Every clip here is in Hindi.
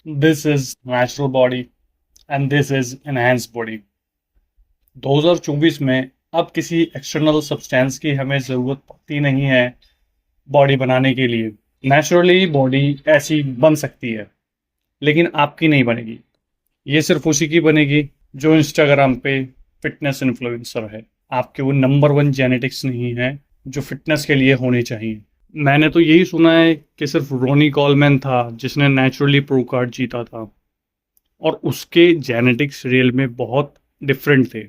This is natural body and this is enhanced body. 2024 में अब किसी एक्सटर्नल सब्सटेंस की हमें ज़रूरत पड़ती नहीं है बॉडी बनाने के लिए। नेचुरली बॉडी ऐसी बन सकती है, लेकिन आपकी नहीं बनेगी। ये सिर्फ उसी की बनेगी जो इंस्टाग्राम पे फिटनेस इन्फ्लुएंसर है। आपके वो नंबर वन जेनेटिक्स नहीं है जो फिटनेस के लिए होने चाहिए। मैंने तो यही सुना है कि सिर्फ रोनी कॉलमैन था जिसने नेचुरली प्रो कार्ड जीता था, और उसके जेनेटिक्स रियल में बहुत डिफरेंट थे।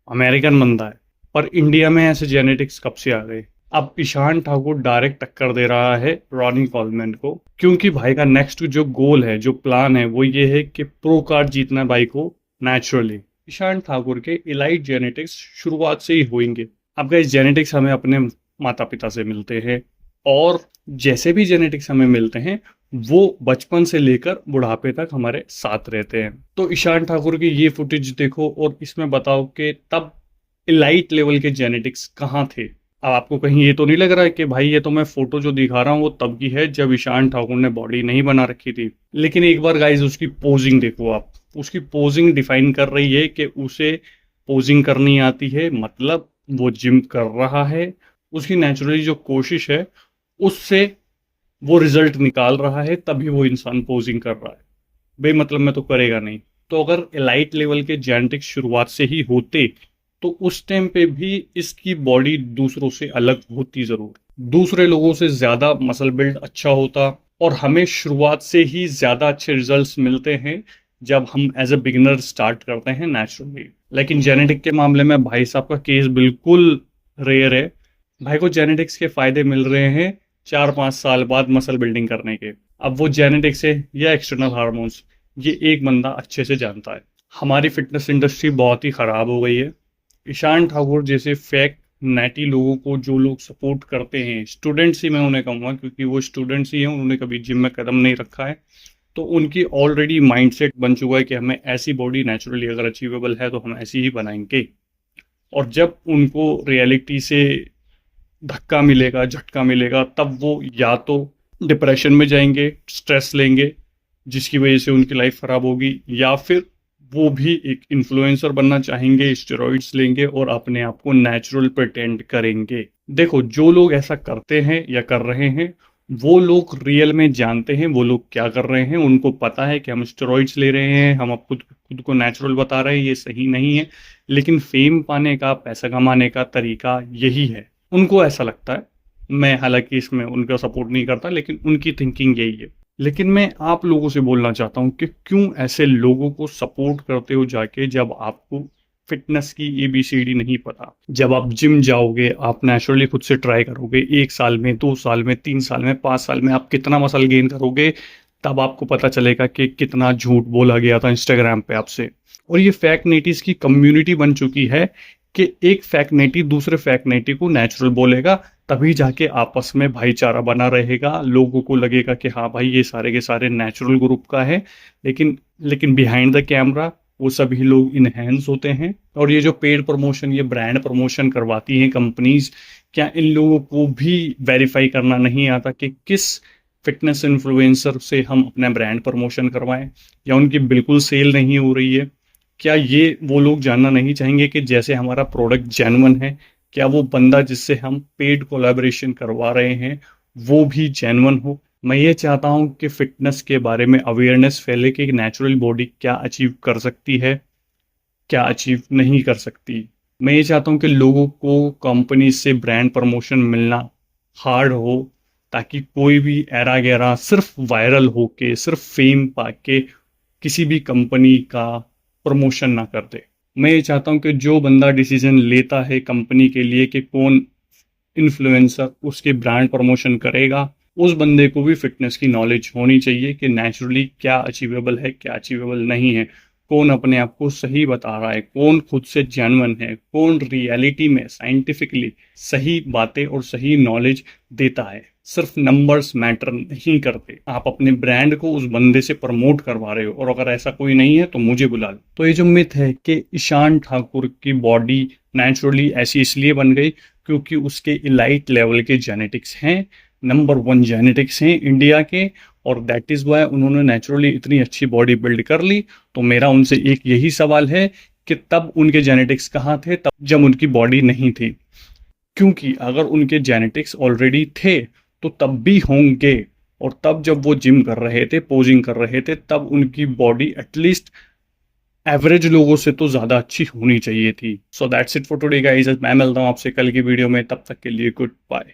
अमेरिकन बंदा है, पर इंडिया में ऐसे जेनेटिक्स कब से आ गए? अब ईशान ठाकुर डायरेक्ट टक्कर दे रहा है रॉनी कॉलमैन को, क्योंकि भाई का नेक्स्ट जो गोल है, जो प्लान है, वो ये है कि प्रो कार्ड जीतना भाई को नेचुरली। ईशान ठाकुर के इलाइट जेनेटिक्स शुरुआत से ही होंगे। अब गाइस, जेनेटिक्स हमें अपने माता पिता से मिलते हैं, और जैसे भी जेनेटिक्स हमें मिलते हैं वो बचपन से लेकर बुढ़ापे तक हमारे साथ रहते हैं। तो ईशान ठाकुर की ये फुटेज देखो और इसमें बताओ कि तब इलाइट लेवल के जेनेटिक्स कहाँ थे। अब आपको कहीं ये तो नहीं लग रहा है कि भाई ये तो मैं फोटो जो दिखा रहा हूँ वो तब की है जब ईशान ठाकुर ने बॉडी नहीं बना रखी थी। लेकिन एक बार गाइज उसकी पोजिंग देखो आप। उसकी पोजिंग डिफाइन कर रही है कि उसे पोजिंग करनी आती है, मतलब वो जिम कर रहा है। उसकी नेचुरली जो कोशिश है उससे वो रिजल्ट निकाल रहा है, तभी वो इंसान पोजिंग कर रहा है। बेमतलब में तो करेगा नहीं। तो अगर एलाइट लेवल के जेनेटिक्स शुरुआत से ही होते तो उस टाइम पे भी इसकी बॉडी दूसरों से अलग होती जरूर। दूसरे लोगों से ज्यादा मसल बिल्ड अच्छा होता, और हमें शुरुआत से ही ज्यादा अच्छे रिजल्ट्स मिलते हैं जब हम एज ए बिगिनर स्टार्ट करते हैं नेचुरली। लेकिन जेनेटिक के मामले में भाई साहब का केस बिल्कुल रेयर है। भाई को जेनेटिक्स के फायदे मिल रहे हैं 4-5 साल बाद मसल बिल्डिंग करने के। अब वो जेनेटिक्स है या एक्सटर्नल हार्मोन्स, ये एक बंदा अच्छे से जानता है। हमारी फिटनेस इंडस्ट्री बहुत ही खराब हो गई है। ईशान ठाकुर जैसे फेक नेटी लोगों को जो लोग सपोर्ट करते हैं, स्टूडेंट्स ही मैं उन्हें कहूँगा क्योंकि वो स्टूडेंट्स ही हैं, उन्होंने कभी जिम में कदम नहीं रखा है। तो उनकी ऑलरेडी माइंडसेट बन चुका है कि हमें ऐसी बॉडी नेचुरली अगर अचीवेबल है तो हम ऐसी ही बनाएंगे। और जब उनको रियलिटी से धक्का मिलेगा, झटका मिलेगा, तब वो या तो डिप्रेशन में जाएंगे, स्ट्रेस लेंगे जिसकी वजह से उनकी लाइफ खराब होगी, या फिर वो भी एक इन्फ्लुएंसर बनना चाहेंगे, स्टेरॉइड्स लेंगे और अपने आप को नेचुरल प्रिटेंड करेंगे। देखो, जो लोग ऐसा करते हैं या कर रहे हैं वो लोग रियल में जानते हैं वो लोग क्या कर रहे हैं। उनको पता है कि हम स्टेरॉइड्स ले रहे हैं, हम अब खुद खुद को नेचुरल बता रहे हैं, ये सही नहीं है। लेकिन फेम पाने का, पैसा कमाने का तरीका यही है, उनको ऐसा लगता है। मैं हालांकि इसमें उनका सपोर्ट नहीं करता, लेकिन उनकी थिंकिंग यही है। लेकिन मैं आप लोगों से बोलना चाहता हूँ कि क्यों ऐसे लोगों को सपोर्ट करते हो जाके, जब आपको फिटनेस की ABCD नहीं पता। जब आप जिम जाओगे, आप नेचुरली खुद से ट्राई करोगे, 1 साल में, 2 साल में, 3 साल में, 5 साल में आप कितना मसल गेन करोगे, तब आपको पता चलेगा कि कितना झूठ बोला गया था इंस्टाग्राम पे आपसे। और ये फैक नेटीज की कम्युनिटी बन चुकी है कि एक फैक नेटी दूसरे फैक नेटी को नेचुरल बोलेगा, तभी जाके आपस में भाईचारा बना रहेगा। लोगों को लगेगा कि हाँ भाई ये सारे के सारे नेचुरल ग्रुप का है। लेकिन लेकिन बिहाइंड द कैमरा वो सभी लोग इनहेंस होते हैं। और ये जो पेड प्रमोशन, ये ब्रांड प्रमोशन करवाती हैं कंपनीज, क्या इन लोगों को भी वेरीफाई करना नहीं आता कि किस फिटनेस इन्फ्लुएंसर से हम अपना ब्रांड प्रमोशन करवाएं, या उनकी बिल्कुल सेल नहीं हो रही है? क्या ये वो लोग जानना नहीं चाहेंगे कि जैसे हमारा प्रोडक्ट जेन्युइन है, क्या वो बंदा जिससे हम पेड कोलैबोरेशन करवा रहे हैं वो भी जेन्युइन हो? मैं ये चाहता हूँ कि फिटनेस के बारे में अवेयरनेस फैले कि नेचुरल बॉडी क्या अचीव कर सकती है, क्या अचीव नहीं कर सकती। मैं ये चाहता हूँ कि लोगों को कंपनी से ब्रांड प्रमोशन मिलना हार्ड हो, ताकि कोई भी एरा गैरा सिर्फ वायरल होके, सिर्फ फेम पाके किसी भी कंपनी का प्रमोशन ना कर दे। मैं ये चाहता हूँ कि जो बंदा डिसीजन लेता है कंपनी के लिए कि कौन इन्फ्लुएंसर उसके ब्रांड प्रमोशन करेगा, उस बंदे को भी फिटनेस की नॉलेज होनी चाहिए कि नेचुरली क्या अचीवेबल है, क्या अचीवेबल नहीं है, कौन अपने आप को सही बता रहा है, कौन खुद से जेन्युइन है, कौन रियलिटी में साइंटिफिकली सही बातें और सही नॉलेज देता है। सिर्फ नंबर्स मैटर नहीं करते। आप अपने ब्रांड को उस बंदे से प्रमोट करवा रहे हो, और अगर ऐसा कोई नहीं है तो मुझे बुला लो। तो ये जो मिथ है कि ईशान ठाकुर की बॉडी नेचुरली ऐसी इसलिए बन गई क्योंकि उसके इलाइट लेवल के जेनेटिक्स हैं, नंबर वन जेनेटिक्स हैं इंडिया के, और दैट इज़ वाई उन्होंने नेचुरली इतनी अच्छी बॉडी बिल्ड कर ली। तो मेरा उनसे एक यही सवाल है कि तब उनके जेनेटिक्स कहाँ थे, तब जब उनकी बॉडी नहीं थी? क्योंकि अगर उनके जेनेटिक्स ऑलरेडी थे तो तब भी होंगे, और तब जब वो जिम कर रहे थे, पोजिंग कर रहे थे, तब उनकी बॉडी एटलीस्ट एवरेज लोगों से तो ज़्यादा अच्छी होनी चाहिए थी। So that's it for today guys. मैं मिलता हूँ आपसे कल की वीडियो में, तब तक के लिए गुड बाय।